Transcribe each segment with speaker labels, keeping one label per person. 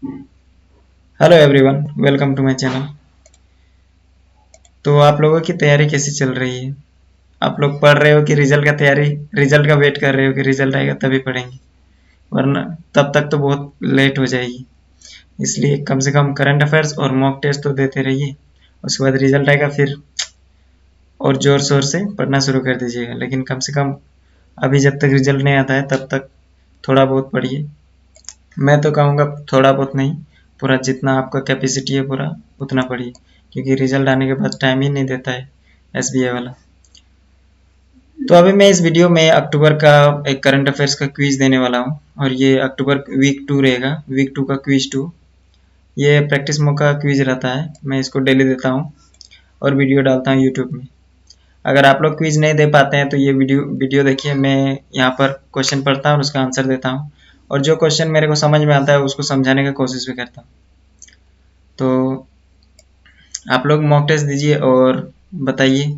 Speaker 1: Hello everyone, welcome to my channel. तो आप लोगों की तैयारी कैसी चल रही है? आप लोग पढ़ रहे हो कि रिजल्ट का वेट कर रहे हो कि रिजल्ट आएगा तभी पढ़ेंगे? वरना तब तक तो बहुत लेट हो जाएगी। इसलिए कम से कम करंट अफेयर्स और मॉक टेस्ट तो देते रहिए। उसके बाद रिजल्ट आएगा फिर और जोर शोर से पढ़ना शुरू कर दीजिएगा। लेकिन कम से कम अभी जब तक रिजल्ट नहीं आता है तब तक थोड़ा बहुत पढ़िए। मैं तो कहूँगा थोड़ा बहुत नहीं, पूरा जितना आपका कैपेसिटी है पूरा उतना पढ़िए, क्योंकि रिजल्ट आने के बाद टाइम ही नहीं देता है एसबीआई वाला। तो अभी मैं इस वीडियो में अक्टूबर का एक करंट अफेयर्स का क्विज देने वाला हूँ, और ये अक्टूबर वीक 2 रहेगा, वीक 2 का क्विज 2। ये प्रैक्टिस मोड का क्विज रहता है, मैं इसको डेली देता हूँ और वीडियो डालता हूँ यूट्यूब में। अगर आप लोग क्विज नहीं दे पाते हैं तो ये वीडियो देखिए, मैं यहाँ पर क्वेश्चन पढ़ता हूँ और उसका आंसर देता हूँ, और जो क्वेश्चन मेरे को समझ में आता है उसको समझाने की कोशिश भी करता हूँ। तो आप लोग मॉक टेस्ट दीजिए और बताइए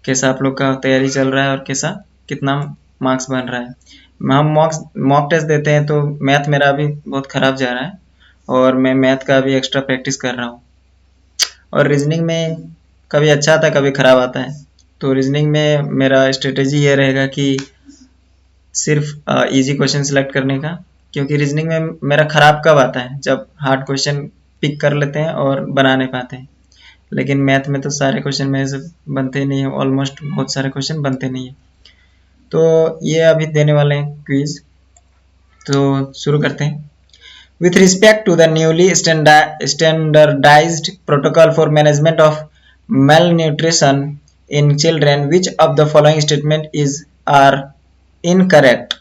Speaker 1: कैसा आप लोग का तैयारी चल रहा है और कैसा कितना मार्क्स बन रहा है। हम मॉक टेस्ट देते हैं तो मैथ मेरा अभी बहुत ख़राब जा रहा है, और मैं मैथ का भी एक्स्ट्रा प्रैक्टिस कर रहा हूँ। और रीजनिंग में कभी अच्छा आता है कभी ख़राब आता है। तो रीजनिंग में मेरा स्ट्रेटेजी ये रहेगा कि सिर्फ इजी क्वेश्चन सिलेक्ट करने का, क्योंकि रीजनिंग में मेरा ख़राब कब आता है जब हार्ड क्वेश्चन पिक कर लेते हैं और बना नहीं पाते हैं। लेकिन मैथ में तो सारे क्वेश्चन मेरे से बनते नहीं है, ऑलमोस्ट बहुत सारे क्वेश्चन बनते नहीं है। तो ये अभी देने वाले हैं क्विज, तो शुरू करते हैं। With respect to the newly standardised protocol for management of malnutrition in children, which of the following statement is are incorrect?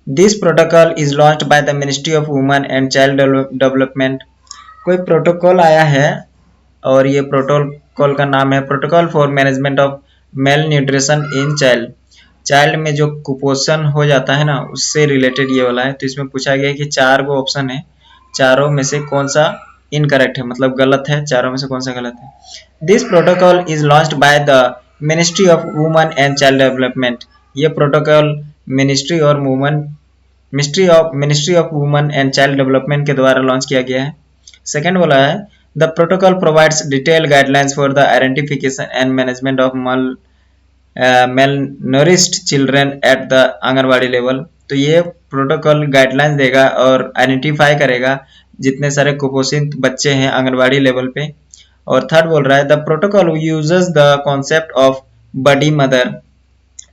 Speaker 1: This protocol is launched by the Ministry of Women and Child Development. कोई protocol आया है और ये protocol का नाम है protocol for management of male nutrition in child. Child में जो कुपोषण हो जाता है ना, उससे रिलेटेड ये वाला है। तो इसमें पूछा गया है कि 4 गो ऑप्शन है, चारों में से कौन सा इनकरेक्ट है, मतलब गलत है, चारों में से कौन सा गलत है। This protocol is launched by the ministry of women and child development. ये protocol ministry of women and child development के द्वारा लॉन्च किया गया है। सेकेंड बोला है the protocol provides detail guidelines for the identification and management of malnourished children at the anganwadi level. तो ये प्रोटोकॉल गाइडलाइंस देगा और आइडेंटिफाई करेगा जितने सारे कुपोषित बच्चे हैं आंगनबाड़ी लेवल पे। और थर्ड बोल रहा है the protocol uses the concept of buddy mother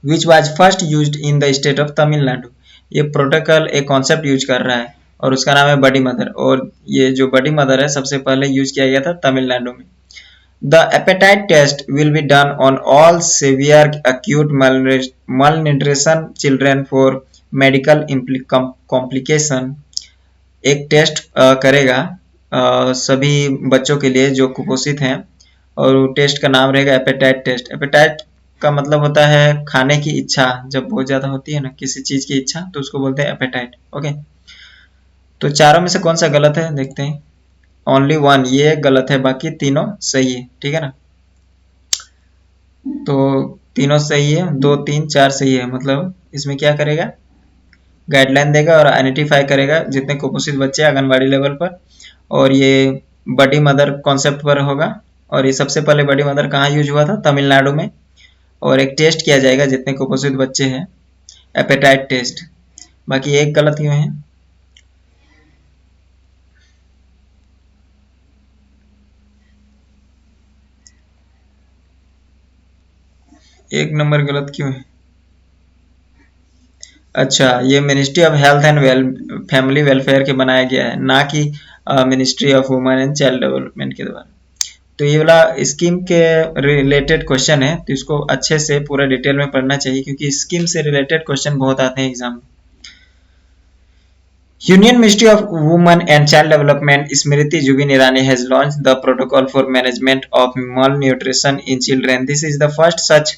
Speaker 1: which was first used in the state of Tamil Nadu. ये प्रोटोकॉल एक कॉन्सेप्ट यूज कर रहा है और उसका नाम है बडी मदर, और ये जो बडी मदर है सबसे पहले यूज किया गया था तमिलनाडु में। The appetite test will be done on all severe acute malnutrition children for medical complication। एक टेस्ट करेगा सभी बच्चों के लिए जो कुपोषित हैं, और टेस्ट का नाम रहेगा एपेटाइट टेस्ट। एपेटाइट का मतलब होता है खाने की इच्छा, जब बहुत ज्यादा होती है ना किसी चीज की इच्छा तो उसको बोलते हैं एपेटाइट। ओके, तो चारों में से कौन सा गलत है देखते हैं। ओनली वन ये गलत है, बाकी तीनों सही है, ठीक है ना। तो तीनों सही है, 2 3 4 सही है। मतलब इसमें क्या करेगा, गाइडलाइन देगा और आइडेंटिफाई करेगा जितने कुपोषित बच्चे आंगनबाड़ी लेवल पर, और ये बडी मदर कॉन्सेप्ट पर होगा। और ये सबसे पहले बडी मदर कहाँ यूज हुआ था, तमिलनाडु में। और एक टेस्ट किया जाएगा जितने कुपोषित बच्चे हैं, एपेटाइट टेस्ट। बाकी एक गलत क्यों है, एक नंबर गलत क्यों है। अच्छा, ये ministry of health and family welfare के बनाया गया है, ना कि ministry of women and child development के द्वारा। तो ये वाला स्कीम के रिलेटेड क्वेश्चन है, तो इसको अच्छे से पूरा डिटेल में पढ़ना चाहिए, क्योंकि स्कीम से रिलेटेड क्वेश्चन बहुत आते हैं एग्जाम में। Union Ministry of Women and Child Development Smriti Zubin Irani has launched the protocol for management of malnutrition in children. This is the first such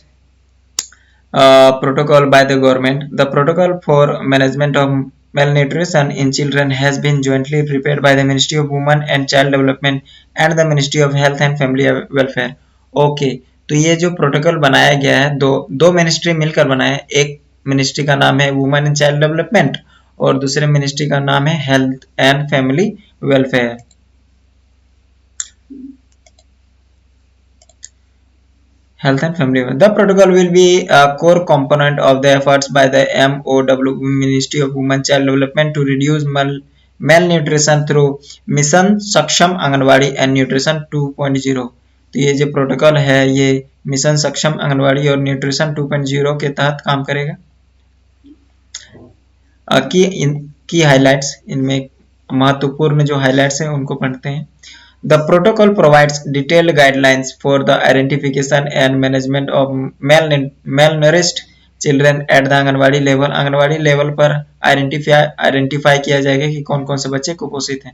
Speaker 1: protocol by the government. The protocol for management of malnutrition in children has been jointly prepared by the Ministry of Women and Child Development and the Ministry of Health and Family Welfare. Okay, तो ये जो protocol बनाया गया है दो ministry मिलकर बनाया है। एक मिनिस्ट्री का नाम है वुमेन एंड चाइल्ड डेवलपमेंट और दूसरे मिनिस्ट्री का नाम है health and family welfare. Health and family. The protocol will be a core component of the efforts by the MOW, Ministry of Women Child Development, to reduce malnutrition through Mission Saksham Anganwadi and Nutrition 2.0. तो ये जो protocol है ये mission सक्षम आंगनवाड़ी और nutrition 2.0 के तहत काम करेगा। की हाइलाइट्स, इनमें महत्वपूर्ण जो हाइलाइट्स हैं उनको पढ़ते हैं। The protocol provides detailed guidelines for the identification and management of malnourished children at the anganwadi level. Anganwadi level पर आइडेंटिफाई किया जाएगा कि कौन कौन से बच्चे कुपोषित हैं।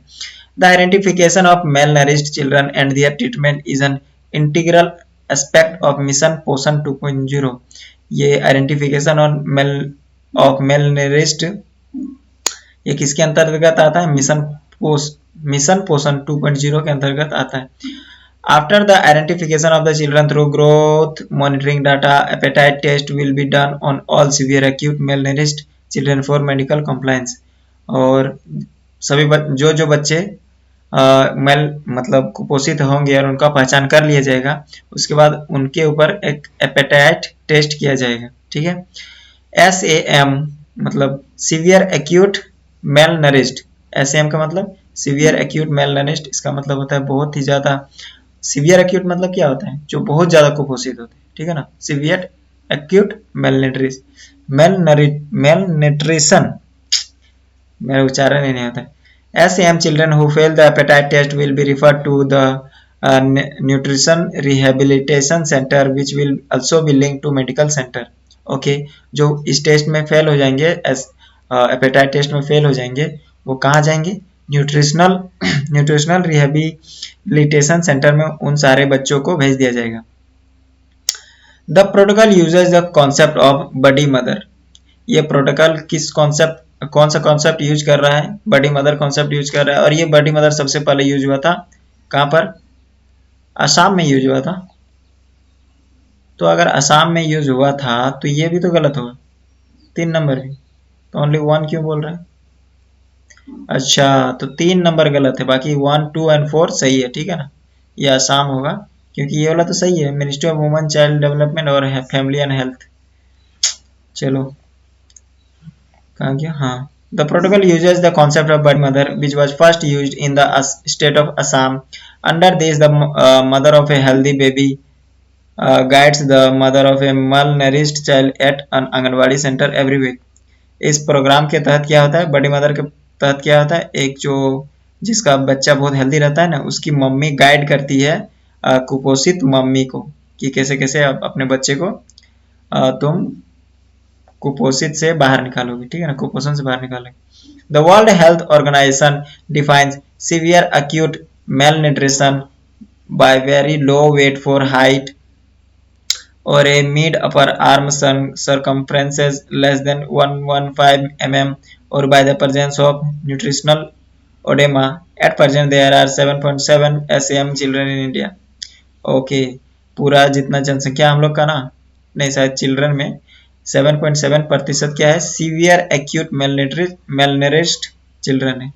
Speaker 1: The identification of malnourished children and their treatment is an integral aspect of Mission Poshan 2.0। ये आइडेंटिफिकेशन ऑफ malnourished ये किसके अंतर्गत आता है? मिशन पोषण 2.0 के अंतर्गत आता है। After the identification of the children through growth monitoring data, appetite test will be done on all severe acute malnourished children for medical compliance. और सभी जो बच्चे मतलब कुपोषित होंगे और उनका पहचान कर लिया जाएगा, उसके बाद उनके ऊपर एक एपेटाइट टेस्ट किया जाएगा। ठीक है। SAM मतलब सीवियर एक्यूट मेलनरिश्ड। SAM का मतलब सीवियर एक्यूट मेलनरिश्ड, इसका मतलब होता है बहुत ही ज्यादा। सीवियर एक्यूट मतलब क्या होता है? जो बहुत ज्यादा कुपोषित होते हैं। ठीक है ना। सीवियर एक्यूट मेलन्यूट्रिशन, मेरा उच्चारण ही नहीं होता है। SAM children who fail the appetite test will be referred to the nutrition rehabilitation center which will also be linked to medical center। Okay, जो इस टेस्ट में फेल हो जाएंगे, एपेटाइट टेस्ट में फेल हो जाएंगे, वो कहाँ जाएंगे? न्यूट्रिशनल रिहेबिलिटेशन सेंटर में उन सारे बच्चों को भेज दिया जाएगा। The protocol uses the concept of buddy mother. ये प्रोटोकॉल कौन सा कॉन्सेप्ट यूज कर रहा है? बडी मदर कॉन्सेप्ट यूज कर रहा है। और ये बडी मदर सबसे पहले यूज हुआ था कहाँ पर? असम में यूज हुआ था। तो अगर असम में यूज हुआ था तो ये भी तो गलत होगा, 3 नंबर भी। तो ओनली 1 क्यों बोल रहा है? अच्छा, तो 3 नंबर गलत है, बाकी 1, 2 एंड 4 सही है। ठीक है ना। ये आसाम होगा क्योंकि ये वाला तो सही है, ministry of women child development और फैमिली एंड हेल्थ। चलो कहाँ गया? हाँ, the protocol uses the concept of buddy mother which was first used in the state of Assam. Under this the mother of a healthy baby guides the mother of a malnourished child at an anganwadi centre every week। इस programme के तहत क्या होता है? बड़ी mother के तहत क्या होता है? एक जो जिसका बच्चा बहुत हेल्दी रहता है ना, उसकी मम्मी गाइड करती है कुपोषित मम्मी को कि कैसे कैसे अपने बच्चे को तुम कुपोषित से बाहर निकालोगे। ठीक है ना, कुपोषण से बाहर निकालोगे। The world health organization defines severe acute malnutrition by very low weight for height or a mid upper arm circumferences less than 115 mm or by the presence of nutritional edema। At present there are 7.7 SAM children in India। Okay, पूरा जितना जनसंख्या हम लोग का ना, नहीं शायद children में 7.7% क्या है? सीवियर एक्यूट मेलनरिश्ड चिल्ड्रन है।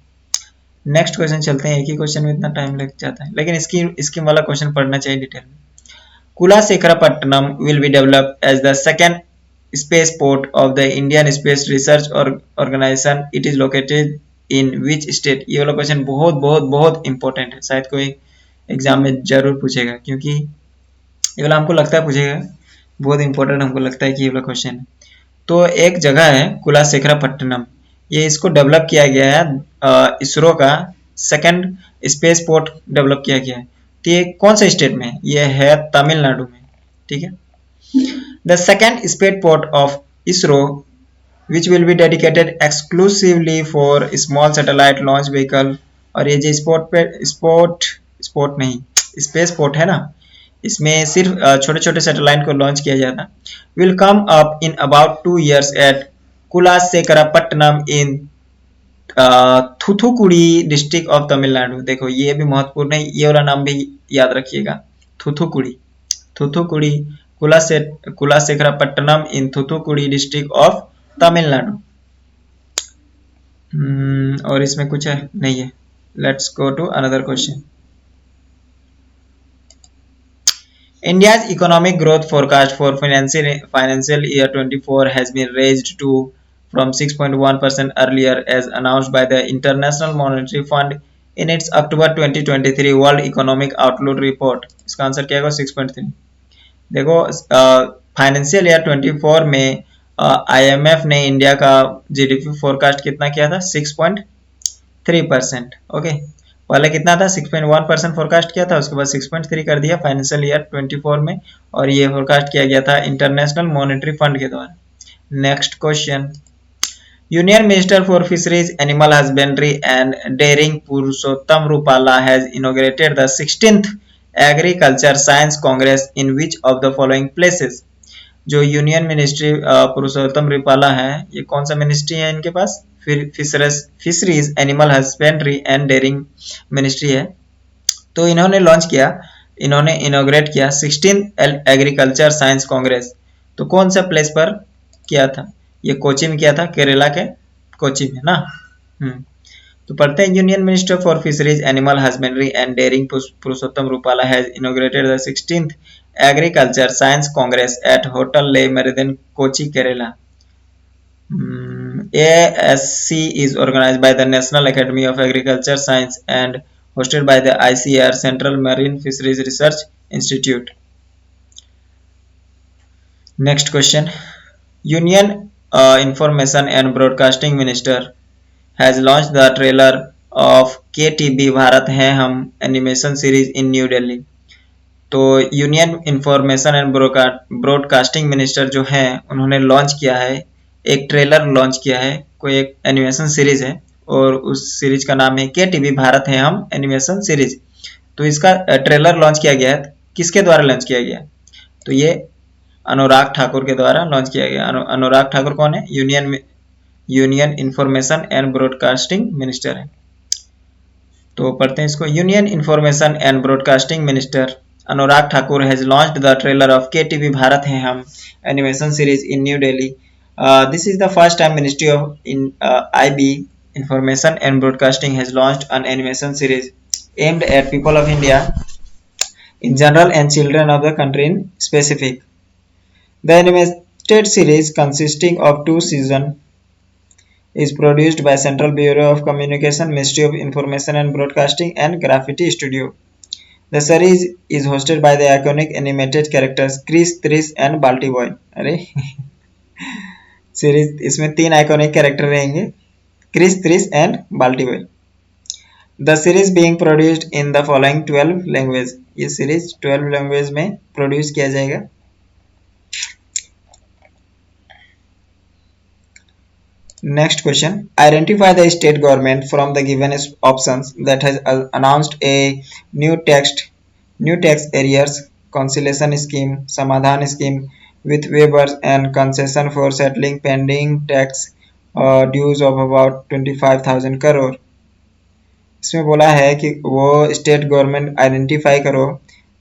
Speaker 1: नेक्स्ट क्वेश्चन चलते हैं। एक ही क्वेश्चन में इतना टाइम लग जाता है, लेकिन इसकी वाला क्वेश्चन पढ़ना चाहिए डिटेल में। Kulasekarapattinam will be developed as the second space port of the Indian space research organization. It is located in which state. ये वाला क्वेश्चन बहुत बहुत बहुत इंपॉर्टेंट है, शायद कोई एग्जाम में जरूर पूछेगा, क्योंकि ये वाला हमको लगता है पूछेगा, बहुत इंपॉर्टेंट हमको लगता है कि ये वाला क्वेश्चन है। तो एक जगह है कुलाशेखरपट्टनम, ये इसको डेवलप किया गया है, इसरो का सेकंड स्पेस पोर्ट डेवलप किया गया है। तो ये कौन सा स्टेट में है? ये है तमिलनाडु में। ठीक है। The second space port of ISRO which will be dedicated exclusively for small satellite launch vehicle. और ये जो स्पोर्ट नहीं स्पेस पोर्ट है ना, इसमें सिर्फ छोटे छोटे सैटेलाइट को लॉन्च किया जाता। Will come up in about 2 years at Kulasekarapattinam in Thoothukudi district of Tamil Nadu. देखो ये भी महत्वपूर्ण है, ये वाला नाम भी याद रखिएगा, Thoothukudi कुलाशेखरपट्टनम in Thoothukudi district of Tamil Nadu. और इसमें कुछ है नहीं है, Let's go to another question. India's economic growth forecast for financial year 24 has been raised to from 6.1% earlier as announced by the International Monetary Fund in its October 2023 World Economic Outlook report. इसका answer क्या होगा? 6.3। देखो financial year 24 में IMF ने India का GDP forecast कितना किया था? 6.3%। ओके, पहले कितना था? 6.1% फोरकास्ट किया था, उसके बाद 6.3 कर दिया फाइनेंशियल ईयर 24 में, और ये फोरकास्ट किया गया था इंटरनेशनल मॉनेटरी फंड के द्वारा। Next question, union minister for fisheries, animal husbandry and dairying Purushottam Rupala has inaugurated the 16th agriculture science congress in which of the following places. जो यूनियन मिनिस्ट्री पुरुषोत्तम रूपाला है, ये कौन सा मिनिस्ट्री है इनके पास? Fisheries, animal husbandry and dairying ministry है। तो इन्होंने लॉन्च किया, इन्होंने इनोग्रेट किया 16th एग्रीकल्चर साइंस कांग्रेस। तो कौन सा प्लेस पर किया था? ये कोची में किया था, केरला के कोची में ना। तो पढ़ते हैं, union minister for fisheries, animal husbandry and dairying Purushottam Rupala has inaugurated the 16th agriculture science congress at hotel Le Meridien, Kochi, Kerala. ASC is organized by the National Academy of Agriculture Science and hosted by the ICAR Central Marine Fisheries Research Institute. Next question, Union Information and Broadcasting Minister has launched the trailer of KTB Bharat Hai Hum animation series in New Delhi. तो union information and broadcasting minister जो हैं, उन्होंने launch किया है, एक trailer launch किया है, कोई एक एनिमेशन सीरीज है, और उस सीरीज का नाम है KTB भारत है हम एनिमेशन सीरीज। तो इसका ट्रेलर लॉन्च किया गया है, किसके द्वारा लॉन्च किया गया? तो ये अनुराग ठाकुर के द्वारा लॉन्च किया गया। अनुराग ठाकुर कौन है? Union information and broadcasting minister है। तो पढ़ते हैं इसको, union information and broadcasting minister Anurag Thakur has launched the trailer of KTB Bharat Hai Hum animation series in New Delhi. This is the first time Ministry of IB Information and Broadcasting has launched an animation series aimed at people of India in general and children of the country in specific. The animated series, consisting of 2 seasons, is produced by Central Bureau of Communication, Ministry of Information and Broadcasting and Graffiti Studio. The series is hosted by the iconic animated characters Chris, Trish and Balti Boy. अरे series इसमें 3 iconic character रहेंगे, Chris, त्रिश and बाल्टी boy. The series being produced in the following 12 language. ये series 12 language में produce किया जाएगा। Next question, identify the state government from the given options that has announced a new tax arrears conciliation scheme, Samadhan scheme, with waivers and concession for settling pending tax dues of about 25,000 crore। इसमें बोला है कि वो state government identify करो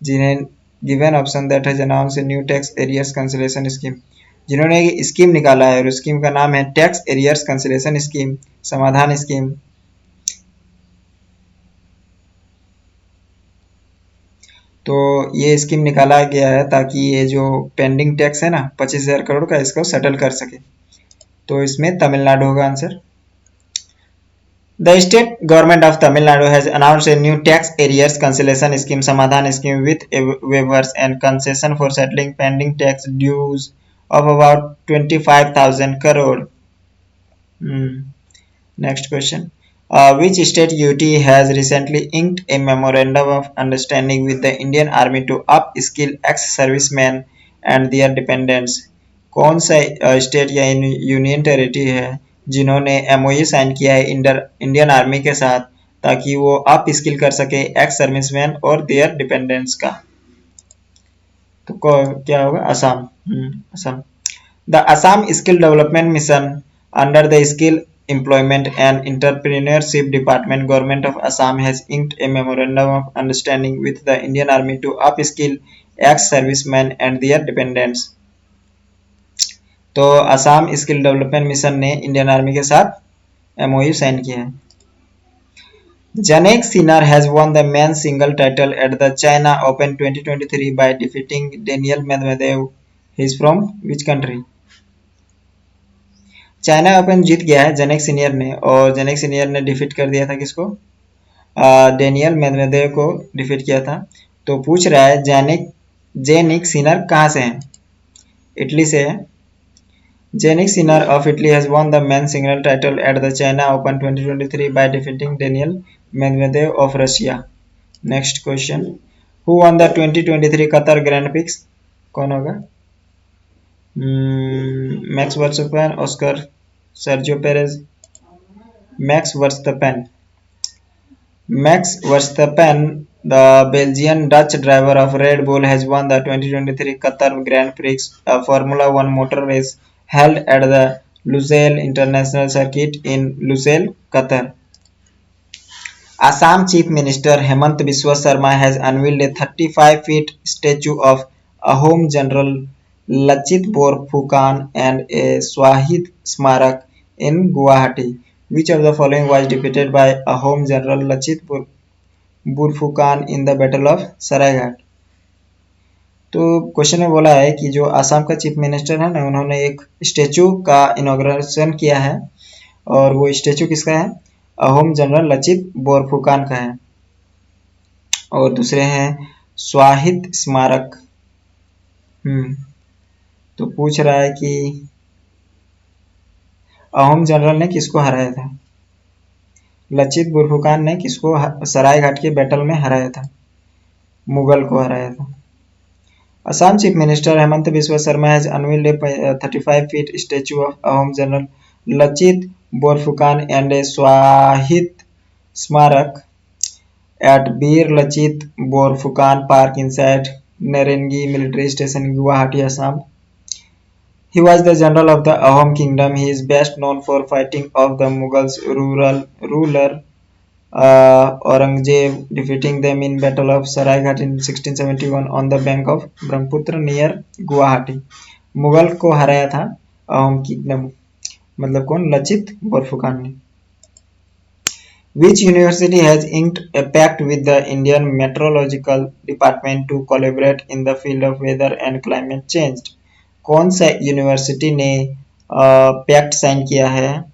Speaker 1: जिन्हें given option that has announce a new tax arrears conciliation scheme, जिन्होंने scheme निकाला है, और स्कीम का नाम है टैक्स एरियर्स कंसिलेशन स्कीम, समाधान स्कीम। तो ये स्कीम निकाला गया है ताकि ये जो पेंडिंग टैक्स है ना 25,000 करोड़ का, इसको सेटल कर सके। तो इसमें तमिलनाडु होगा answer. The state government of Tamil Nadu has announced a new tax arrears cancellation scheme, Samadhan scheme, with waivers and concession for settling pending tax dues of about 25,000 crore. Next question. Which state UT has recently inked a memorandum of understanding with the Indian Army to upskill ex-servicemen and their dependents? कौन सा state या union territory है जिन्होंने MOU sign किया है Indian army के साथ ताकि वो अप स्किल कर सके एक्स सर्विसमैन और देयर डिपेंडेंट्स का? तो क्या होगा? Assam. Assam. The Assam skill development mission under the skill employment and entrepreneurship department, government of Assam has inked a memorandum of understanding with the Indian army to upskill ex serviceman and their dependents. तो Assam skill development mission ने Indian army के साथ MOU sign किया है। Jannik Sinner has won the men's single title at the China Open 2023 by defeating Daniil Medvedev. He is from which country? China open जीत गया है genic senior ने, और जेनिक सीनियर ने डिफीट कर दिया था किसको? डेनियल मेदवेदेव को डिफीट किया था। तो पूछ रहा है जेनिक सिनर कहाँ से है? इटली से है। Jannik Sinner of Italy has won the men's single title at the China Open 2023 by defeating Daniil Medvedev of Russia. Next question, who won the 2023 Qatar grand prix? कौन होगा? Max Verstappen, Oscar, Sergio Perez? Max Verstappen. Max Verstappen, the Belgian Dutch driver of Red Bull, has won the 2023 Qatar Grand Prix, a Formula One motor race held at the Lusail International Circuit in Lusail, Qatar. Assam Chief Minister Hemant Biswa Sarma has unveiled a 35-feet statue of Ahom General Lachit Borphukan and a Swahid Smarak in Guwahati. Which of the following was defeated by Ahom General Lachit Borphukan in the battle of Saraighat? तो question में बोला है कि जो आसाम का chief minister है ना, उन्होंने एक स्टेचू का इनॉग्रेशन किया है, और वो स्टेचू किसका है? अहोम जनरल लचित बोरफुकान का है। और दूसरे हैं स्वाहिद स्मारक। तो पूछ रहा है कि अहोम जनरल ने किसको हराया था? लचित बुरफुकान ने किसको सरायघाट के बैटल में हराया था? मुगल को हराया था। Assam Chief Minister Hemant Biswa Sarma has unveiled a 35-feet statue of Ahom General Lachit Borphukan and a Swahid Smarak at Bir Lachit Borphukan Park inside Narengi Military Station in Guwahati, Assam. He was the general of the Ahom Kingdom. He is best known for fighting off the Mughals ruler Aurangzeb, defeating them in Battle of Saraighat in 1671 on the bank of Brahmaputra near Guwahati. Mughal को हराया था Ahom kingdom, मतलब कौन? लचित बोरफुकान ने। Which university has inked a pact with the Indian Meteorological Department to collaborate in the field of weather and climate change? कौन सा university ने pact sign किया है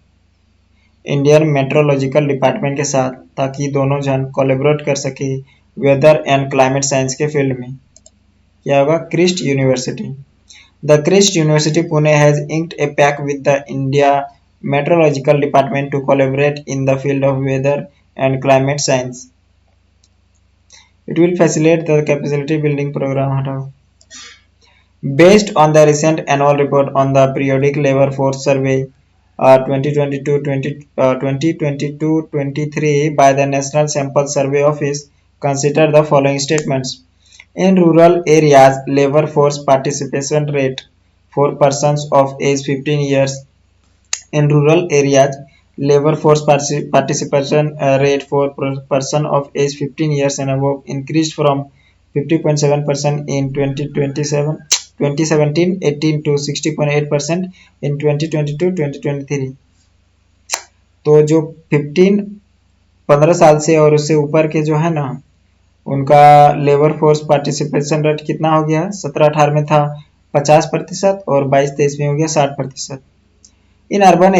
Speaker 1: इंडियन मेट्रोलॉजिकल डिपार्टमेंट के साथ, ताकि दोनों जन कोलैबोरेट कर सके वेदर एंड क्लाइमेट साइंस के फील्ड में? क्या होगा? Christ university. The Christ university Pune has inked a pact with the India meteorological department to collaborate in the field of weather and climate science. It will facilitate the capacity building programme. हटाओ। Based on the recent annual report on the periodic labor force survey 2022-23 by the National Sample Survey Office, consider the following statements. In rural areas, labor force participation rate for persons of age 15 years. In rural areas, labor force participation rate for person of age 15 years and above increased from 50.7% in 2017-18 to 60.8% in 2022-2023। तो जो 15 साल से और उससे ऊपर के जो है ना, उनका लेबर फोर्स पार्टिसिपेशन रेट कितना हो गया? 17-18 में था 50%, और 22-23 में हो गया 60%। इन अर्बन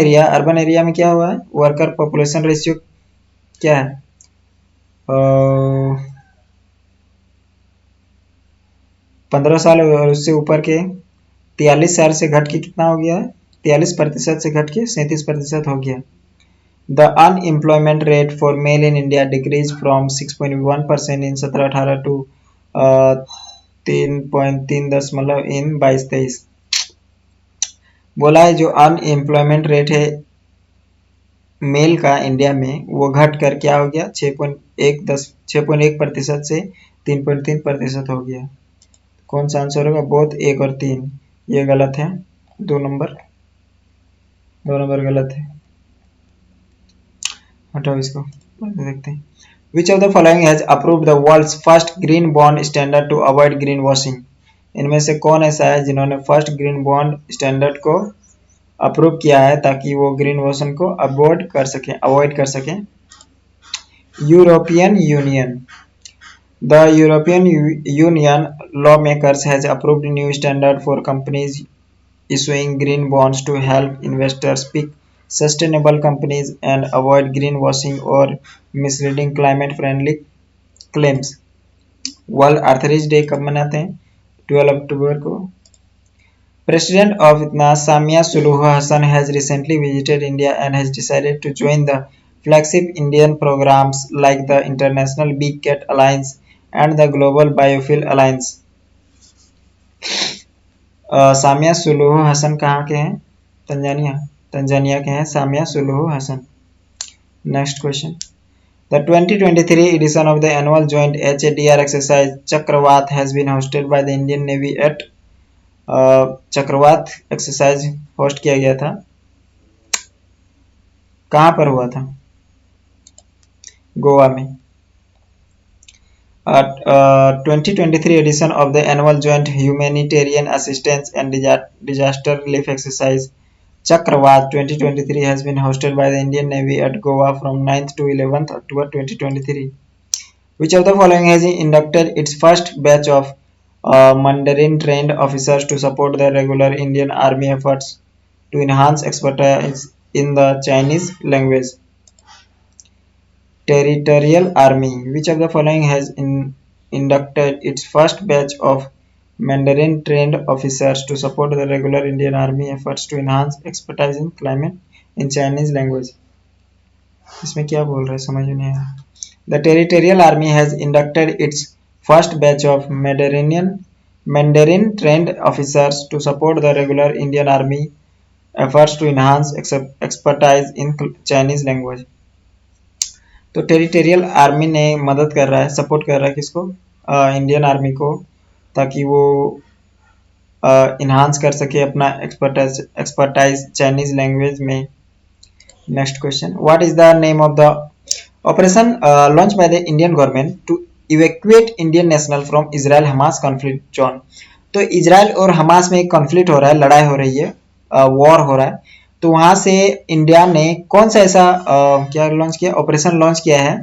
Speaker 1: एरिया में क्या हुआ है? वर्कर पॉपुलेशन रेशियो क्या है? 15 साल और उससे ऊपर के 43 साल से घट के कितना हो गया है? 43% से घट के 37% हो गया। The unemployment rate for male in India decrease from 6.1% in 17-18 to 3.3 in 22-23। बोला है जो अनएम्प्लॉयमेंट रेट है मेल का इंडिया में, वो घट कर क्या हो गया? 6.1% से 3.3% हो गया। कौन सा आंसर होगा? बोथ 1 और 3 ये गलत है। 2 नंबर गलत है। हटाओ इसको, देखते हैं। Which of the following has approved the world's first green bond standard to avoid green washing? इनमें से कौन ऐसा है जिन्होंने फर्स्ट ग्रीन बॉन्ड स्टैंडर्ड को अप्रूव किया है ताकि वो ग्रीन वॉशिंग को अवॉइड कर सके? European Union. The European Union lawmakers has approved new standard for companies issuing green bonds to help investors pick sustainable companies and avoid greenwashing or misleading climate-friendly claims. World arthritis day कब मनाते हैं? 12 अक्टूबर को. President of ITNA, Samia Suluhu Hassan, has recently visited India and has decided to join the flagship Indian programs like the International Big Cat Alliance and the Global Biofuel Alliance. Samia Suluhu Hasan कहाँ के हैं? Tanzania के हैं Samia Suluhu Hassan. Next question. The 2023 edition of the annual joint HADR exercise Chakravat has been hosted by the Indian Navy at चक्रवात exercise host किया गया था. कहाँ पर हुआ था? गोवा में. 2023 edition of the annual joint humanitarian assistance and disaster relief exercise Chakravat 2023 has been hosted by the Indian Navy at Goa from 9th to 11th October 2023. Which of the following has inducted its first batch of Mandarin trained officers to support the regular Indian Army efforts to enhance expertise in the Chinese language? Territorial Army. Which of the following has inducted its first batch of Mandarin trained officers to support the regular Indian Army efforts to enhance expertise in climate in Chinese language? इसमें क्या बोल रहा है समझ नहीं आया. The Territorial Army has inducted its first batch of Mandarin trained officers to support the regular Indian Army efforts to enhance expertise in Chinese language. तो territorial army ने मदद कर रहा है, सपोर्ट कर रहा है किसको? इंडियन आर्मी को, ताकि वो इन्हांस कर सके अपना एक्सपर्टाइज चाइनीज लैंग्वेज में. Next question. What is the name of the operation launch by the Indian government to evacuate Indian national from Israel Hamas conflict zone? तो इजराइल और हमास में एक कॉन्फ्लिक्ट हो रहा है, लड़ाई हो रही है, वॉर हो रहा है. तो वहां से इंडिया ने कौन सा ऐसा क्या लॉन्च किया? ऑपरेशन लॉन्च किया है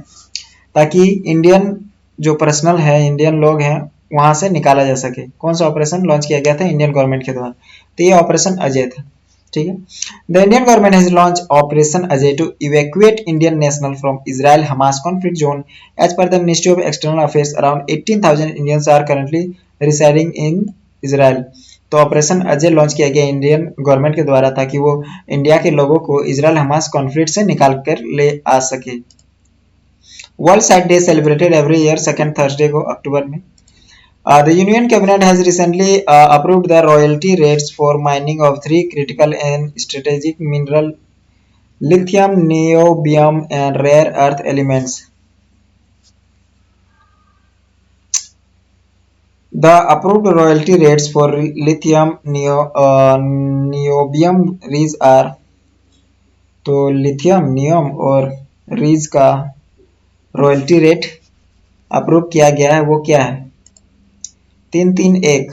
Speaker 1: ताकि इंडियन जो पर्सनल है, इंडियन लोग हैं, वहां से निकाला जा सके. कौन सा ऑपरेशन लॉन्च किया गया था इंडियन गवर्नमेंट के द्वारा? तो ये ऑपरेशन अजय था. ठीक है. The Indian government has launch operation Ajay to evacuate Indian national from Israel Hamas conflict zone. As per the ministry of external affairs around 18,000 Indians are currently residing in Israel. तो operation Ajay launch किया गया Indian government के द्वारा ताकि वो India के लोगों को इजराइल हमास कॉन्फ्लिक्ट से निकाल कर ले आ सके. World site day celebrated every year second Thursday को अक्टूबर में. The Union Cabinet has recently approved the royalty rates for mining of 3 critical and strategic mineral lithium, niobium and rare earth elements. The approved royalty rates for lithium, niobium, रीज are, तो lithium, नियम और रीज का royalty rate approve किया गया है, वो क्या है? 331.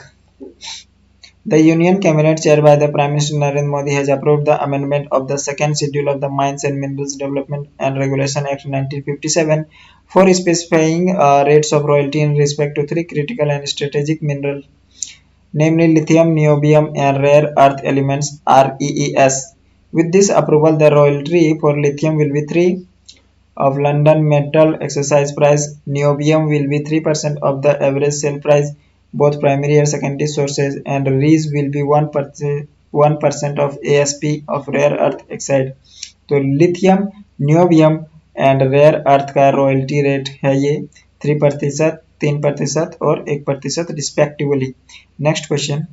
Speaker 1: The Union Cabinet chaired by the Prime Minister Narendra Modi has approved the amendment of the second schedule of the Mines and Minerals Development and Regulation Act 1957 for specifying rates of royalty in respect to 3 critical and strategic minerals, namely lithium, niobium and rare earth elements (REES). With this approval, the royalty for lithium will be 3 of London Metal Exercise price. Niobium will be 3% of the average sale price, both primary and secondary sources, and REES will be 1% of ASP of rare earth oxide. तो lithium, niobium and rare earth का royalty rate है ये 3%, 3% और 1% respectively. Next question.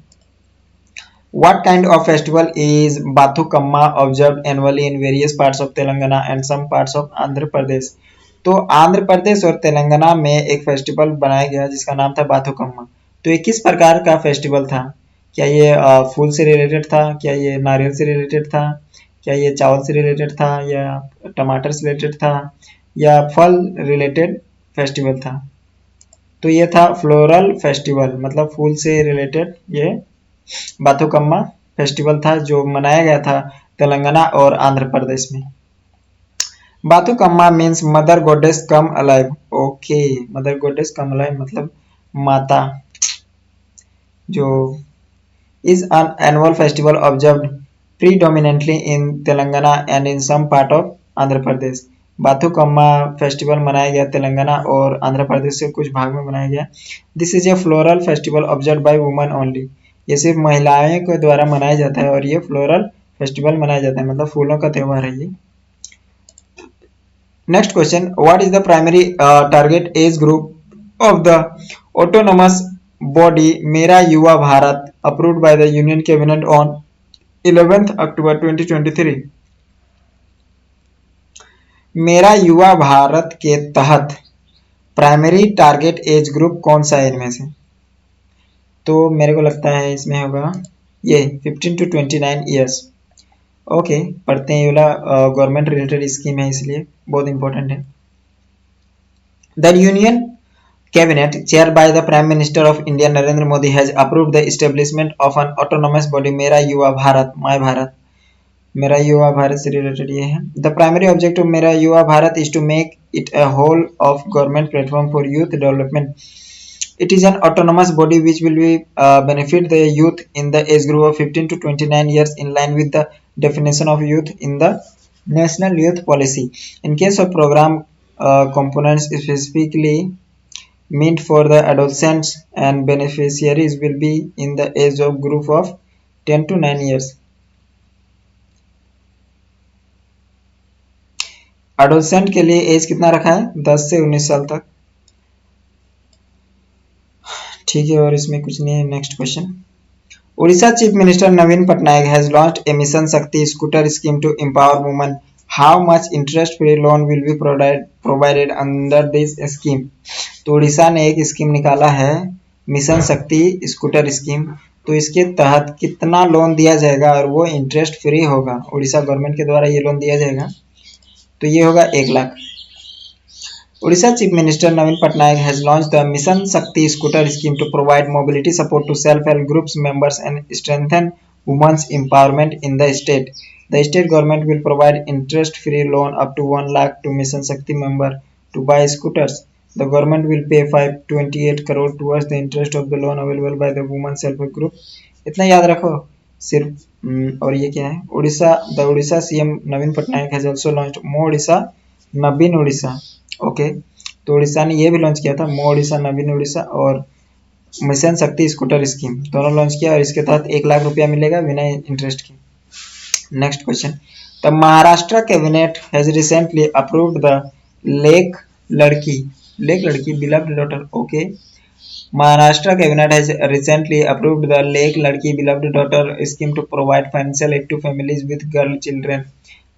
Speaker 1: What kind of festival is Bathukamma observed annually in various parts of Telangana and some parts of Andhra Pradesh? तो आंध्र प्रदेश और तेलंगाना में एक festival बनाया गया जिसका नाम था बाथुकम्मा. तो ये किस प्रकार का फेस्टिवल था? क्या ये फूल से रिलेटेड था? क्या ये नारियल से रिलेटेड था? क्या ये चावल से रिलेटेड था? या टमाटर से रिलेटेड था? या फल रिलेटेड फेस्टिवल था? तो ये था फ्लोरल फेस्टिवल, मतलब फूल से रिलेटेड ये बाथुकम्मा फेस्टिवल था जो मनाया गया था तेलंगाना और आंध्र प्रदेश में. Bathukamma means mother goddess come alive. Okay, mother goddess come alive मतलब माता, जो is an annual festival observed predominantly in Telangana and in some part of Andhra Pradesh. Bathukamma festival मनाया गया तेलंगाना और आंध्र प्रदेश के कुछ भाग में मनाया गया। This is a floral festival observe by woman only. ये सिर्फ महिलाएं के द्वारा मनाया जाता है और ये फ्लोरल फेस्टिवल मनाया जाता है, मतलब फूलों का त्योहार है ये। Next question, what is the primary target age group of the autonomous body मेरा युवा Bharat approved by the union cabinet on 11 अक्टूबर 2023। मेरा युवा भारत के तहत प्राइमरी टारगेट एज ग्रुप कौन सा है इनमें से? तो मेरे को लगता है इसमें होगा ये 15 to 29 ईयर्स। ओके, पढ़ते हैं। ये वाला गवर्नमेंट रिलेटेड स्कीम है इसलिए बहुत इंपॉर्टेंट है। The union Cabinet, chaired by the Prime Minister of India Narendra Modi, has approved the establishment of an autonomous body मेरा युवा भारत, माय भारत। मेरा युवा भारत से रिलेटेड ये है। The primary objective of मेरा युवा Bharat is to make it a whole of government platform for youth development. It is an autonomous body which will be benefit the youth in the age group of 15 to 29 years in line with the definition of youth in the National Youth Policy. In case of program components specifically meant for the adolescents and beneficiaries will be in the age of group of 10 to 9 years. Adolescent के लिए as कितना रखा है? 10 से 19 साल तक। ठीक है, और इसमें कुछ नहीं है। Next question, Orissa chief minister Naveen Patnaik has launched a mission Shakti scooter scheme to empower women. How much interest free loan will be provided under this scheme? तो उड़ीसा ने एक स्कीम निकाला है, मिशन शक्ति स्कूटर स्कीम। तो इसके तहत कितना लोन दिया जाएगा और वो इंटरेस्ट फ्री होगा? उड़ीसा गवर्नमेंट के द्वारा ये लोन दिया जाएगा, तो ये होगा 1 lakh. Odisha Chief Minister Naveen Patnaik has launched the Mission Shakti Scooter Scheme to provide mobility support to self-help groups members and strengthen women's empowerment in the state. The state government will provide interest-free loan up to 1 lakh to Mission Shakti member to buy scooters. The government will pay 528 crore towards the interest of the loan available by the women self-help group. इतना याद रखो सिर्फ। और ये क्या है? the Odisha CM Naveen Patnaik has also launched Mo Odisha Naveen Odisha। Okay, तो उड़ीसा ने ये भी लॉन्च किया था, मो उड़ीसा नवीन उड़ीसा और मिशन शक्ति स्कूटर स्कीम दोनों लॉन्च किया और इसके तहत 1 लाख रुपया मिलेगा बिना इंटरेस्ट के। Next question, the Maharashtra cabinet has recently approved the Lek Ladki beloved daughter. Okay, Maharashtra cabinet has recently approved the Lek Ladki beloved daughter scheme to provide financial aid to families with girl children.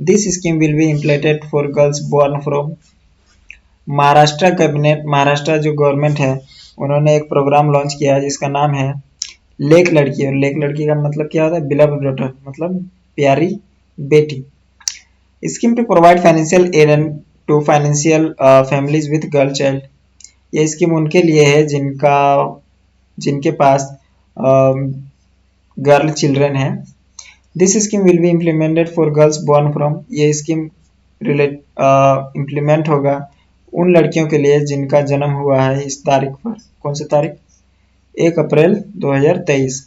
Speaker 1: This scheme will be implemented for girls born from. Maharashtra cabinet, Maharashtra जो government है उन्होंने एक programme launch किया है जिसका नाम है lake लड़की। और लेक लड़की का मतलब क्या होता है? बिलव्ड डॉटर, मतलब प्यारी बेटी। Scheme to provide financial aid to financial families with girl child. ये स्कीम उनके लिए है जिनके पास गर्ल चिल्ड्रन है। This scheme will be implemented for girls born from. ये स्कीम इम्प्लीमेंट होगा उन लड़कियों के लिए जिनका जन्म हुआ है इस तारीख पर। कौन सी तारीख? 1 अप्रैल 2023।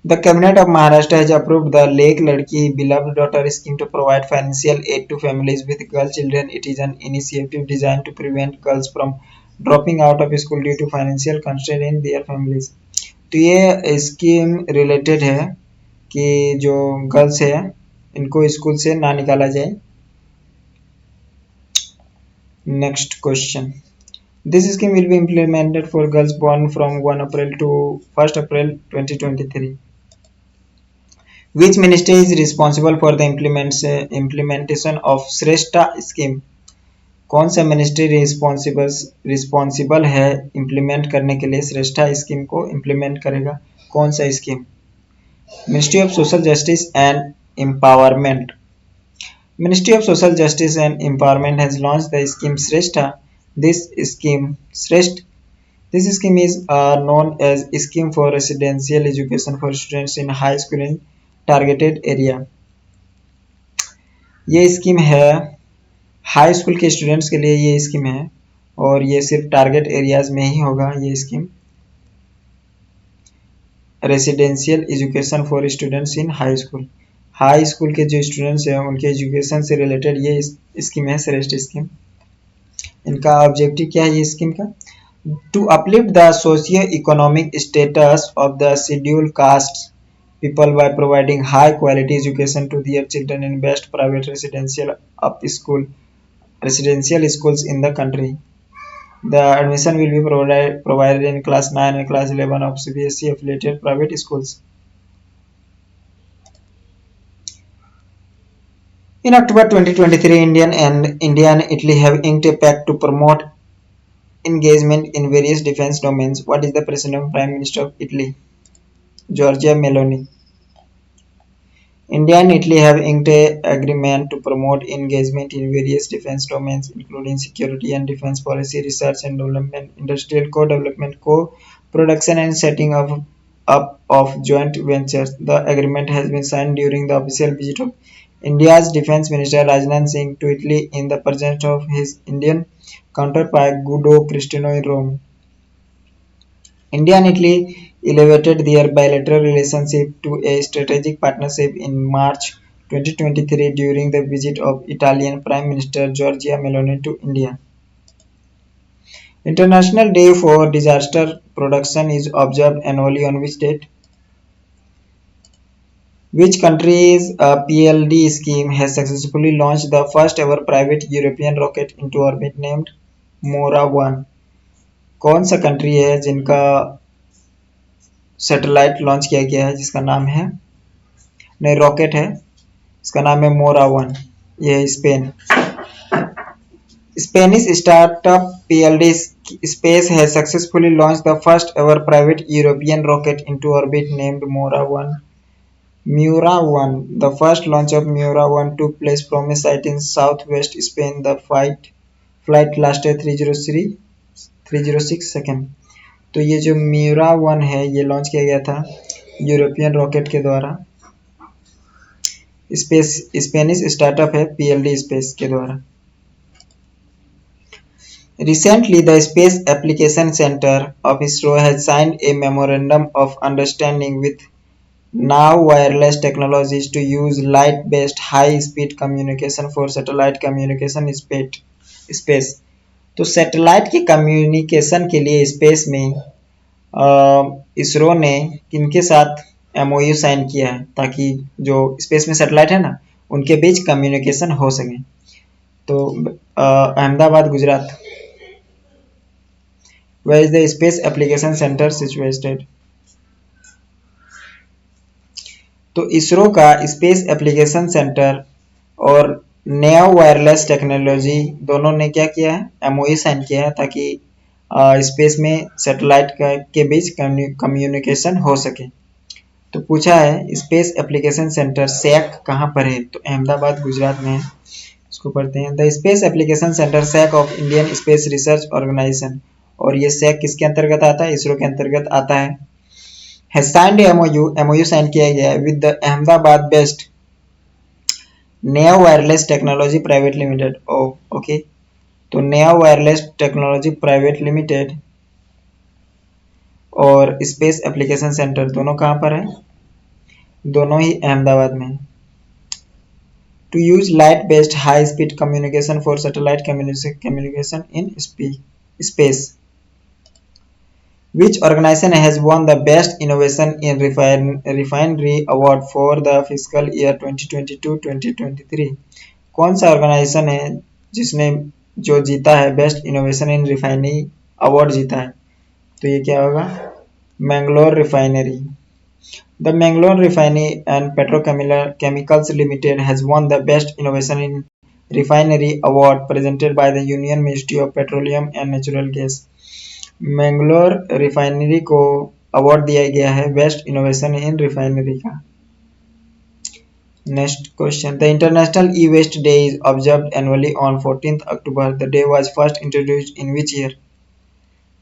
Speaker 1: The Cabinet of Maharashtra has approved the Lake Ladki Beloved Daughter Scheme to provide financial aid to families with girl children. It is an initiative designed to prevent girls from dropping out of school due to financial constraint in their families. तो ये scheme related है कि जो girls है इनको school से ना निकाला जाए। Next question. This scheme will be implemented for girls born from 1 April to 1st April 2023. Which ministry is responsible for the implementation of Shrestha scheme? कौन सा मिनिस्ट्री रिस्पॉन्सिबल है इम्प्लीमेंट करने के लिए? श्रेष्ठा स्कीम को इम्प्लीमेंट करेगा। कौन सा scheme? Ministry of social justice and empowerment. Ministry of Social Justice and Empowerment has launched the scheme Shrestha. This scheme is known as Scheme for Residential Education for Students in High School in Targeted Area. ये scheme है high school के students के लिए, ये scheme है और ये सिर्फ टारगेट एरियाज में ही होगा ये scheme. Residential education for students in high school, high school के जो स्टूडेंट्स हैं उनके एजुकेशन से रिलेटेड ये स्कीम है, श्रेष्ठ स्कीम। इनका ऑब्जेक्टिव क्या है ये स्कीम का? To uplift the socio economic status of the scheduled caste people by providing high quality education to their children in best private residential schools in the country. The admission will be provided in class 9 and class 11 of CBSE affiliated private schools. In October 2023, India and Italy have inked a pact to promote engagement in various defense domains. What is the President Prime Minister of Italy? Giorgia Meloni. India and Italy have inked an agreement to promote engagement in various defense domains, including security and defense policy, research and development, industrial co-development, co-production, and setting up of joint ventures. The agreement has been signed during the official visit of India's Defense Minister Rajnath Singh to Italy in the presence of his Indian counterpart Guido Cristiano in Rome. India and Italy elevated their bilateral relationship to a strategic partnership in March 2023 during the visit of Italian Prime Minister Giorgia Meloni to India. International Day for Disaster Production is observed annually on which date? Which country's PLD scheme has successfully launched the first ever private European rocket into orbit named MORA-1? कौन सा country है जिनका satellite launch किया गया है जिसका नाम है, नहीं रॉकेट है, इसका नाम है MORA-1, ये है Spain. Spanish startup PLD Space has successfully launched the first ever private European rocket into orbit named MORA-1. Miura-1. The first launch of Miura-1 took place from a site in southwest Spain. The flight lasted 306 second. तो ये जो Miura-1 है ये लॉन्च किया गया था European rocket के द्वारा, स्पेनिश स्टार्टअप है PLD स्पेस के द्वारा। Recently, the Space Application Center of ISRO has signed a memorandum of understanding with Now Wireless Technologies to use light-based high-speed communication for satellite communication space. तो satellite की communication के लिए space में इसरो ने किनके साथ MOU साइन किया है ताकि जो स्पेस में सैटेलाइट है ना उनके बीच कम्युनिकेशन हो सके? तो Ahmedabad Gujarat. Where is the Space Application Center situated? तो इसरो का स्पेस एप्लीकेशन सेंटर और नया वायरलेस टेक्नोलॉजी दोनों ने क्या किया है, MOU साइन किया है ताकि स्पेस में सैटेलाइट के बीच कम्युनिकेशन हो सके। तो पूछा है स्पेस एप्लीकेशन सेंटर सैक कहाँ पर है? तो अहमदाबाद गुजरात में है। इसको पढ़ते हैं। The space application centre SAC of Indian space research organisation, और ये सैक किसके अंतर्गत आता है? इसरो के अंतर्गत आता है। has signed a MOU sign किया गया है with the Ahmedabad based Nayaa wireless technology private limited. Okay, तो Nayaa wireless technology private limited और स्पेस एप्लीकेशन सेंटर दोनों कहाँ पर है? दोनों ही अहमदाबाद में। To use light based high speed communication for satellite communication in space. Which organization has won the Best Innovation in Refinery Award for the fiscal year 2022-2023? कौन सा ऑर्गेनाइजेशन है जिसने जो जीता है best innovation in refinery award जीता है? तो ये क्या होगा? Mangalore refinery. The Mangalore Refinery and Petrochemicals Limited has won the Best Innovation in Refinery Award presented by the Union Ministry of Petroleum and Natural Gas. Mangalore refinery को award दिया गया है बेस्ट इनोवेशन इन रिफाइनरी का। Next question, the international e waste day is observed annually on 14th October. The day was first introduced in which year?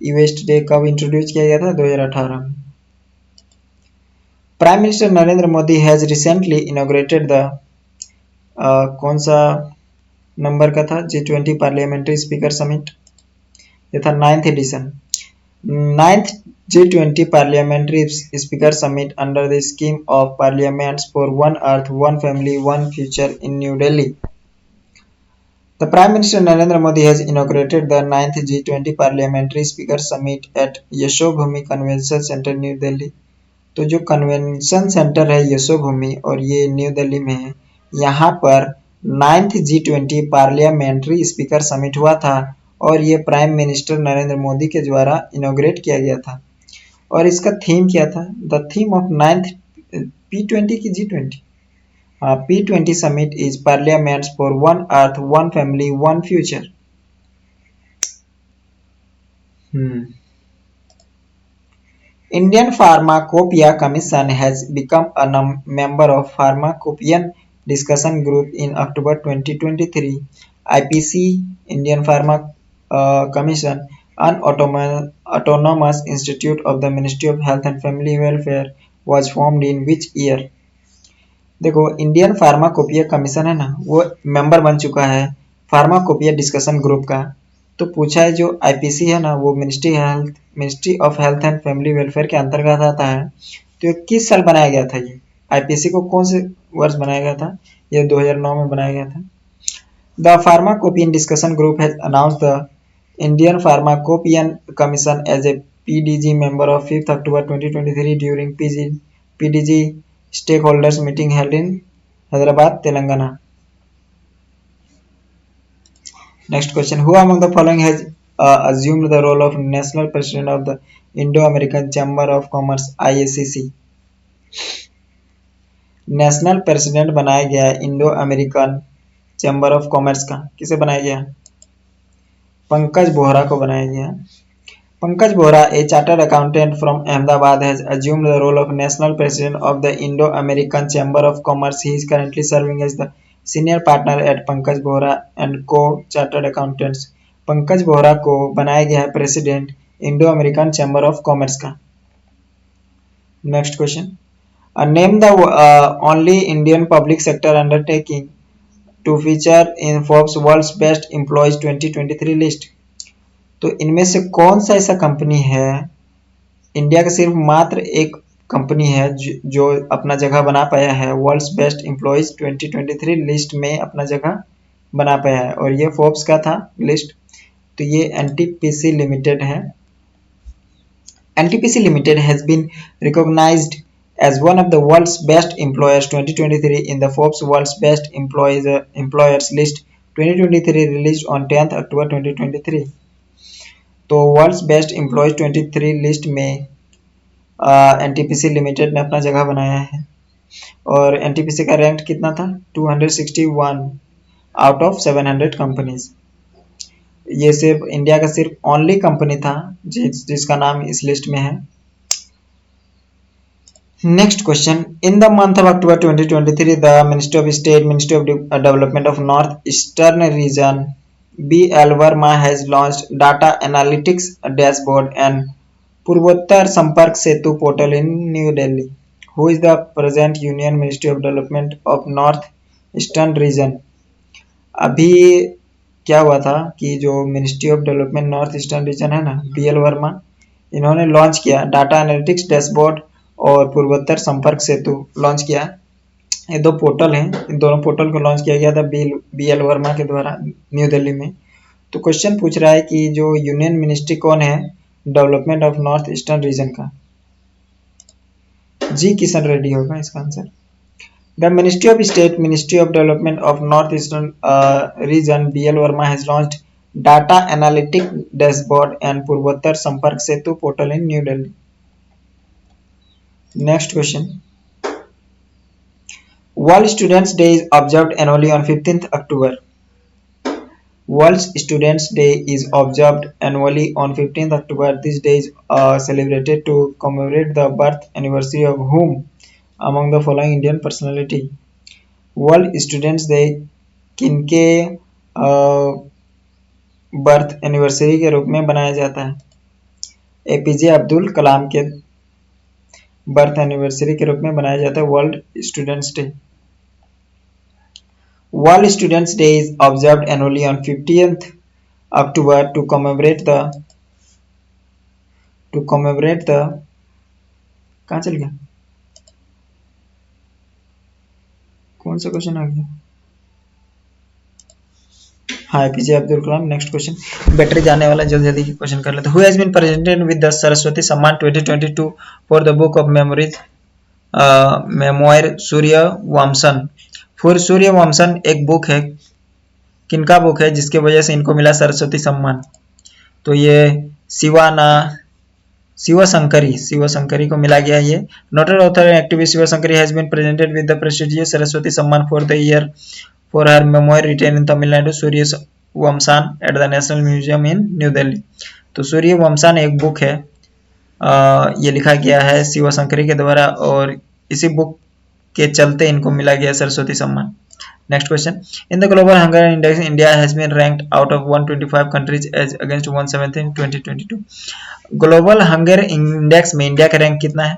Speaker 1: E waste day कब introduce किया गया था? 2018 में। Prime minister Narendra Modi has recently inaugurated the कौन सा number का था G20 parliamentary speaker summit? ये था 9th edition. 9th G20 Parliamentary Speaker Summit under the scheme of Parliaments for One Earth, One Family, One Future in New Delhi. The Prime Minister Narendra Modi has inaugurated the 9th G20 Parliamentary Speaker Summit at Yashobhoomi Convention Center, New Delhi. तो जो convention centre है यशोभूमि और ये new Delhi में है, यहाँ पर 9th G20 parliamentary speaker summit हुआ था और ये प्राइम मिनिस्टर नरेंद्र मोदी के द्वारा इनॉग्रेट किया गया था। और इसका थीम क्या था? The theme of 9th P20 की G20 P20 summit is parliaments for one earth, one family, one future. Indian Pharmacopoeia Commission has become a member of Pharmacopoeian Discussion Group in October 2023. IPC, Indian Pharma Commission, an autonomous institute of the Ministry of Health and Family Welfare, was formed in which year? देखो, Indian pharmacopoeia commission है ना, वो member बन चुका है pharmacopoeia discussion group का। तो पूछा है जो आईपीसी है ना, वो ministry of health and family welfare के अंतर्गत आता है। तो ये किस साल बनाया गया था? ये आईपीसी को कौन से वर्ष बनाया गया था? ये 2009 में बनाया गया था। The pharmacopoeia discussion group has announce the Indian pharmacopoeia commission as a PDG member of 5 October 2023 during PDG stakeholders meeting held in Hyderabad, Telangana. Next question. Who among the following has assumed the role of National President of the Indo-American Chamber of Commerce IACC? National president बनाया गया Indo American chamber of commerce का। किसे बनाया गया? पंकज बोहरा को बनाया गया। Pankaj Bohra, a chartered accountant from Ahmedabad, has assumed the role of national president of the Indo-American Chamber of Commerce. He is currently serving as the senior partner at Pankaj Bohra and Co. Chartered Accountants. Pankaj Bohra को बनाया गया है president Indo American chamber of commerce का। Next question. Name the only Indian public sector undertaking to feature in Forbes world's best employers 2023 list. तो इनमें से कौन सा ऐसा कंपनी है, इंडिया का सिर्फ मात्र एक कंपनी है जो अपना जगह बना पाया है वर्ल्ड्स बेस्ट एम्प्लॉयज 2023 लिस्ट में अपना जगह बना पाया है, और ये फोर्ब्स का था लिस्ट। तो ये एनटीपीसी लिमिटेड है। NTPC limited has been recognised as one of the world's best employers 2023 in the Forbes World's Best Employers List 2023 released on 10th October 2023। तो वर्ल्ड्स बेस्ट एम्प्लॉयज 23 लिस्ट में NTPC limited ने अपना जगह बनाया है, और NTPC का रैंक कितना था? 261 आउट ऑफ 700 कंपनीज। ये सिर्फ इंडिया का सिर्फ ओनली कंपनी था जिसका नाम इस लिस्ट में है। Next question. In the month of October 2023 the ministry of state, ministry of development of north eastern region BL Verma has launched data analytics dashboard and Purvottar Sampark Setu portal in New Delhi. Who is the present Union Ministry of Development of North Eastern Region? अभी क्या हुआ था कि जो ministry of development north eastern reason है ना, BL Verma, इन्होंने launch किया डाटा एनालिटिक्स डैशबोर्ड और पूर्वोत्तर संपर्क सेतु लॉन्च किया। ये दो पोर्टल हैं, इन दोनों पोर्टल को लॉन्च किया गया था BL वर्मा के द्वारा न्यू दिल्ली में। तो क्वेश्चन पूछ रहा है कि जो यूनियन मिनिस्ट्री कौन है development of north eastern region का? जी किशन रेड्डी होगा इसका answer. The ministry of state, ministry of development of north eastern region BL Verma has launched data analytic dashboard and Purvottar Sampark Setu portal in New Delhi. Next question. World Students Day is observed annually on 15th October. World Students Day is observed annually on 15th October. This day is celebrated to commemorate the birth anniversary of whom among the following Indian personality? World Students Day किनके birth anniversary के रूप में बनाया जाता है? APJ Abdul कलाम के birth anniversary के रूप में बनाया जाता है world students day. World Students Day is observed annually on 15th October to commemorate the कहाँ चल गया, कौन सा क्वेश्चन आ गया? हाँ, APJ Abdul Kalam. Next question, battery जाने वाला, जल्दी जल्दी क्वेश्चन कर लेते हैं। Who has been presented with the Saraswati Samman 2022 for the book of memories memoir Suryavanshan. फिर सूर्यवंशन एक बुक है, किनका बुक है जिसके वजह से इनको मिला सरस्वती सम्मान? तो ये शिवशंकरी को मिला गया ये। Noted author and activist Sivasankari has been presented with the prestigious Saraswati Samman for the year for her memoir written in Tamil Nadu, Suryavanshan at the National Museum in New Delhi। तो सूर्यवंशन एक बुक है, ये लिखा गया है शिवशंकरी के द्वारा और इसी बुक के चलते इनको मिला गया Saraswati Samman. Next question, in the global hunger index India has been ranked out of 125 countries as against 170 in 2022। Global hunger index में इंडिया का रैंक कितना है?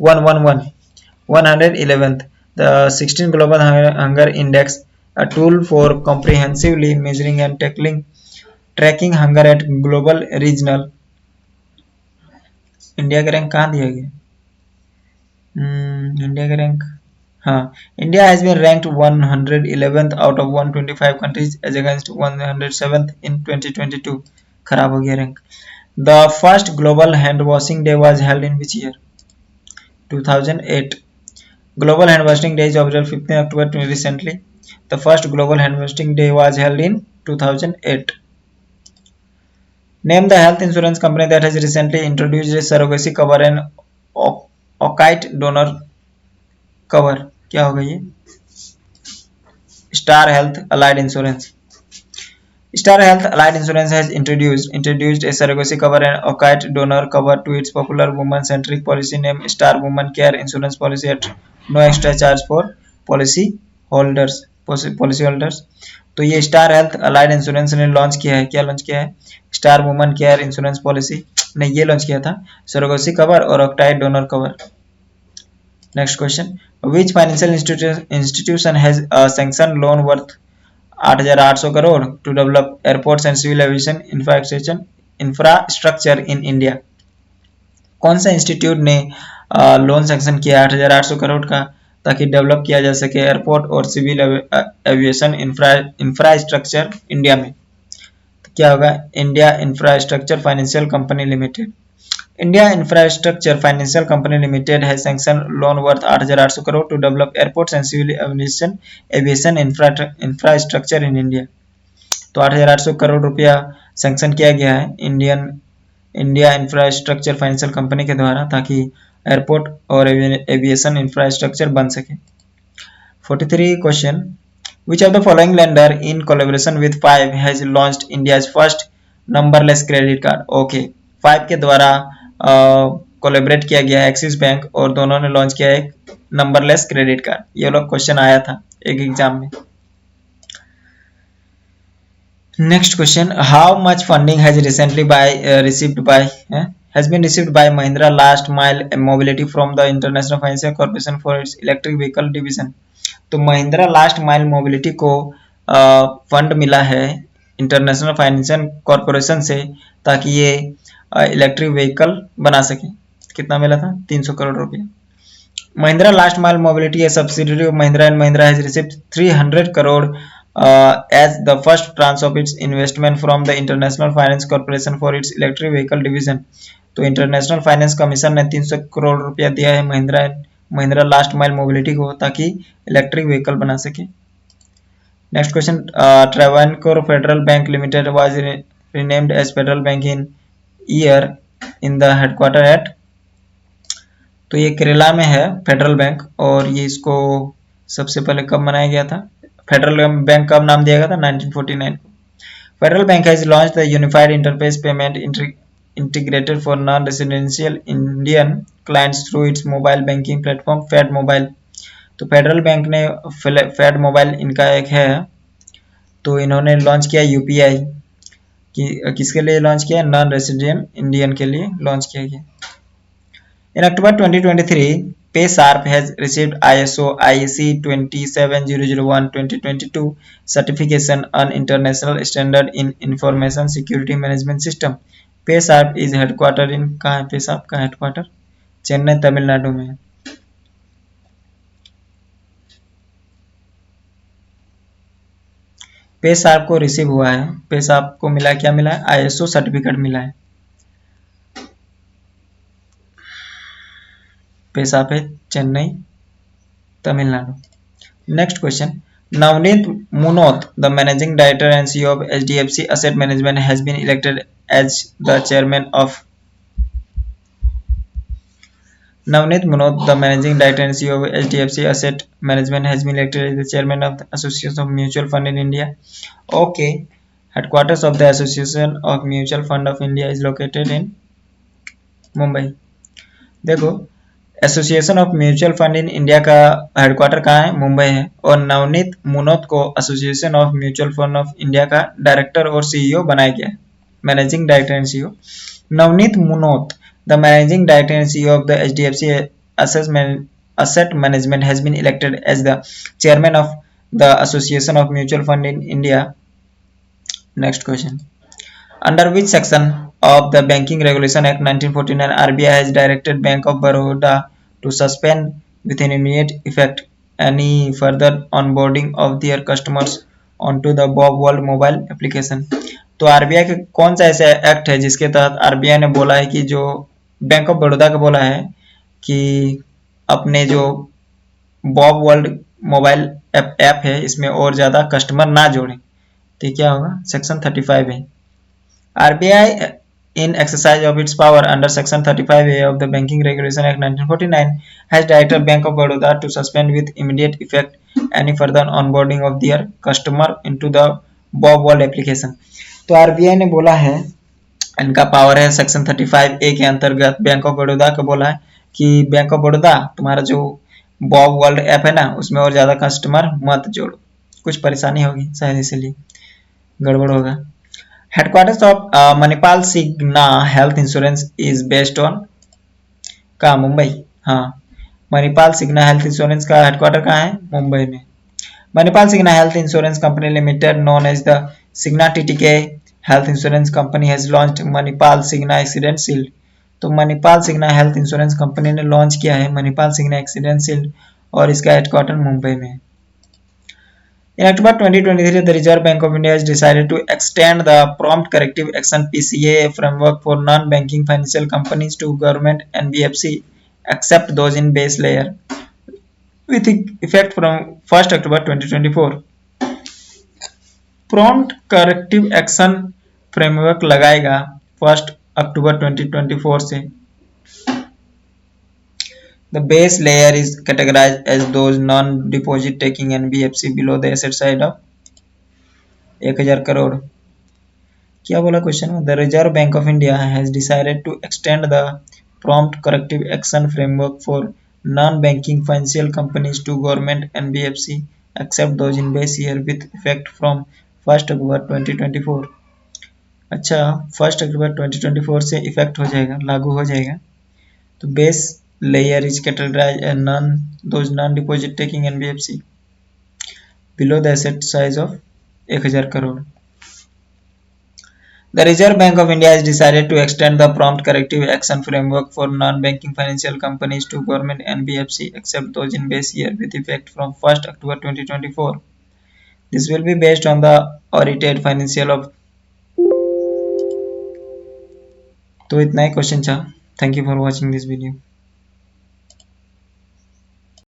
Speaker 1: 111th। द 16 global hunger index, a tool for comprehensively measuring and tracking hunger at global regional। India का rank कहाँ दिया गया? India का रैंक, हाँ, India has been ranked 111th out of 125 countries as against 107th in 2022। खराब हो गया rank. The first global hand washing day was held in which year? 2008। Global hand washing day is observed 15 October recently. The first global hand washing day was held in 2008. Name the health insurance company that has recently introduced a surrogacy cover and occult donor cover। क्या होगा ये? Star Health Allied Insurance। Star Health Allied Insurance has introduced a surrogacy cover and occult donor cover to its popular woman-centric policy named Star Woman Care Insurance Policy at no extra charge for policy holders. तो ये star health allied insurance ने launch किया है, क्या launch किया है? Star women care insurance policy ने ये लॉन्च किया था, सरोगेसी कवर और oocyte donor cover. Next question, which financial institution has sanction loan worth 8,800 crore to develop airports and civil aviation infrastructure in India? कौन सा इंस्टीट्यूट ने लोन सैंक्शन किया 8,800 करोड़ का ताकि डेवलप किया जा सके एयरपोर्ट और सिविल एविएशन इंफ्रास्ट्रक्चर इंडिया में? तो क्या होगा? India infrastructure financial company limited. India infrastructure financial company limited है sanction loan worth 8,800 crore to develop airports and civil aviation infrastructure in India. तो 8,800 करोड़ रुपया सैंक्शन किया गया है इंडिया इंफ्रास्ट्रक्चर फाइनेंशियल कंपनी के द्वारा ताकि एयरपोर्ट और एविएशन इंफ्रास्ट्रक्चर बन सके। 43 question, which of the following lender in collaboration with 5 has launched India's first numberless credit card? Okay, 5 के द्वारा कोलैबोरेट किया गया एक्सिस बैंक और दोनों ने लॉन्च किया एक नंबरलेस क्रेडिट कार्ड। ये लोग क्वेश्चन आया था एक एग्जाम में। Next question, how much funding has recently has been received by Mahindra Last Mile Mobility from the International Financial Corporation for its electric vehicle division। तो Mahindra last mile mobility को fund मिला है international financial corporation से ताकि ये electric vehicle बना सके। कितना मिला था? 300 करोड़ रुपया। Mahindra last mile mobility A subsidiary of Mahindra and Mahindra has received 300 crore as the first tranche of its investment from the International Finance Corporation for its electric vehicle division। तो इंटरनेशनल फाइनेंस कमीशन ने 300 करोड़ रुपया दिया है महिंद्रा लास्ट माइल मोबिलिटी को ताकि electric vehicle बना सके। Next question, Travancore federal bank limited was renamed as federal bank in year in the headquarter at. तो ये केरला में है फेडरल बैंक और ये इसको सबसे पहले कब बनाया गया था? फेडरल बैंक कब नाम दिया गया था? 1949 को। Federal bank has launched the unified interface payment integrated for non-residential Indian clients through its mobile banking platform Fed Mobile। तो फेडरल बैंक ने फेड मोबाइल इनका एक है, तो इन्होंने लॉन्च किया यूपीआई किसके लिए लॉन्च किया? नॉन रेसिडेंट इंडियन के लिए लॉन्च किया गया। इन अक्टूबर 2023 PaySharp has received ISO IEC 27001:2022 certification on international standard in information security management system. PaySharp is headquartered in, कहाँ है PaySharp का हेडक्वार्टर? चेन्नई तमिलनाडु में। PaySharp को रिसीव हुआ है, PaySharp को मिला, क्या मिला है? ISO सर्टिफिकेट मिला है। PaySharp है Chennai Tamil Nadu. Next question. Navneet Munot, the managing director and CEO of HDFC Asset Management, has been elected as the chairman of. Navneet Munot, the managing director and CEO of HDFC Asset Management, has been elected as the chairman of the Association of Mutual Fund in India. Okay. Headquarters of the Association of Mutual Fund of India is located in Mumbai. देखो, association of mutual fund in India का headquarter कहाँ है? मुंबई है। और नवनीत मुनोत को association of mutual fund of India का director और CEO बनाया गया है, managing director and CEO. Navneet Munot, the managing director and CEO of the HDFC asset management, has been elected as the chairman of the Association of Mutual Fund in India. Next question. Under which section of the Banking Regulation Act 1949 RBI has directed Bank of Baroda to suspend with an immediate effect any further onboarding of their customers onto the Bob World mobile application? तो RBI का कौन सा ऐसा act है जिसके तहत RBI ने बोला है कि जो बैंक ऑफ बड़ौदा का बोला है कि अपने जो बॉब वर्ल्ड मोबाइल ऐप है इसमें और ज्यादा कस्टमर ना जोड़ें, तो क्या होगा? सेक्शन 35 है। RBI, in exercise of its power under Section 35A of the Banking Regulation Act 1949, has directed Bank of Baroda to suspend with immediate effect any further onboarding of their customer into the Bob World application. तो RBI ने बोला है, इनका power है section 35A के अंतर्गत bank of Baroda को बोला है कि बैंक ऑफ बड़ौदा तुम्हारा जो बॉब वर्ल्ड ऐप है ना उसमें और ज्यादा कस्टमर मत जोड़ो, कुछ परेशानी होगी शायद इसीलिए गड़बड़ होगा। Headquarters of Manipal Cigna Health Insurance is based on कहाँ? मुंबई। हाँ, मणिपाल सिग्ना हेल्थ इंश्योरेंस का हेडक्वार्टर कहाँ है? मुंबई में। Manipal Cigna health insurance company limited, known as the Cigna TTK health insurance company, has launched Manipal Cigna accident shield. तो Manipal Cigna health insurance company ने launch किया है मणिपाल सिग्ना एक्सीडेंट शील्ड और इसका हेडक्वार्टर मुंबई में है। In October 2023, the Reserve Bank of India has decided to extend the Prompt Corrective Action (PCA) framework for non-banking financial companies to government NBFC, except those in base layer, with effect from 1st October 2024. Prompt Corrective Action framework लगाएगा 1st October 2024 से। The base layer is categorized as those non-deposit taking NBFC below the asset side of 1000 crore. क्या बोला question में? The Reserve Bank of India has decided to extend the prompt corrective action framework for non-banking financial companies to government NBFC except those in base year with effect from 1st October 2024। अच्छा, 1st October 2024 से effect हो जाएगा, लागू हो जाएगा। तो base layer is categorized as those non-deposit taking NBFC below the asset size of 1000 crore. The Reserve Bank of India has decided to extend the prompt corrective action framework for non-banking financial companies to government NBFC except those in base year with effect from 1st October 2024. This will be based on the audited financial of। तो इतना ही question था। Thank you for watching this video.